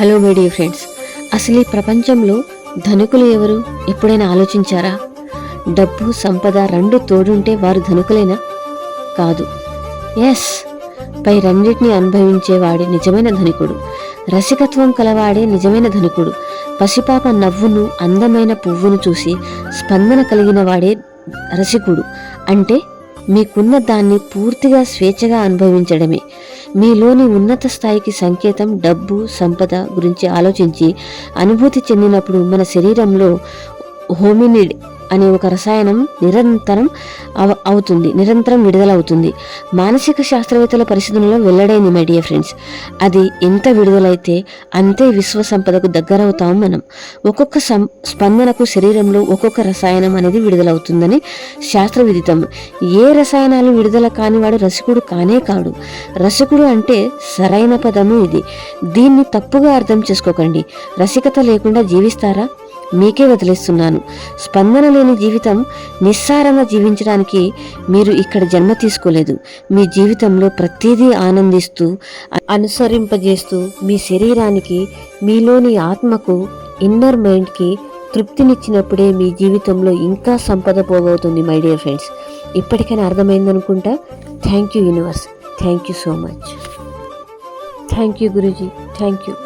Hello my dear friends, అసలు ఈ ప్రపంచంలో ధనికులు ఎవరు ఎప్పుడైనా ఆలోచించారా? డబ్బు సంపద రెండు తోడుంటే వారు ధనికులేనా? కాదు. ఎస్, పై రెండింటిని అనుభవించేవాడే నిజమైన ధనికుడు. రసికత్వం కలవాడే నిజమైన ధనికుడు. పసిపాప నవ్వును, అందమైన పువ్వును చూసి స్పందన కలిగిన వాడే రసికుడు. అంటే మీకున్న దాన్ని పూర్తిగా స్వేచ్ఛగా అనుభవించడమే. మీలోని ఉన్నత స్థాయికి సంకేతం. డబ్బు సంపద గురించి ఆలోచించి అనుభూతి చెందినప్పుడు మన శరీరంలో హోమినిడ్ అనే ఒక రసాయనం నిరంతరం విడుదలవుతుంది. మానసిక శాస్త్రవేత్తల పరిశోధనలో వెల్లడైంది మై డియర్ ఫ్రెండ్స్. అది ఎంత విడుదలైతే అంతే విశ్వ సంపదకు దగ్గరవుతాం మనం. ఒక్కొక్క స్పందనకు శరీరంలో ఒక్కొక్క రసాయనం అనేది విడుదలవుతుందని శాస్త్ర విదితం. ఏ రసాయనాలు విడుదల కానివాడు రసికుడు కానే కాడు. రసికుడు అంటే సరైన పదము ఇది. దీన్ని తప్పుగా అర్థం చేసుకోకండి. రసికత లేకుండా జీవిస్తారా? మీకే వదిలేస్తున్నాను. స్పందన లేని జీవితం నిస్సారంగా జీవించడానికి మీరు ఇక్కడ జన్మ తీసుకోలేదు. మీ జీవితంలో ప్రతిదీ ఆనందిస్తూ అనుసరింపజేస్తూ మీ శరీరానికి, మీలోని ఆత్మకు, ఇన్నర్ మైండ్కి తృప్తినిచ్చినప్పుడే మీ జీవితంలో ఇంకా సంపద పోగవుతుంది మై డియర్ ఫ్రెండ్స్. ఇప్పటికైనా అర్థమైందనుకుంటా. Thank you universe. Thank you so much. Thank you Guruji. Thank you.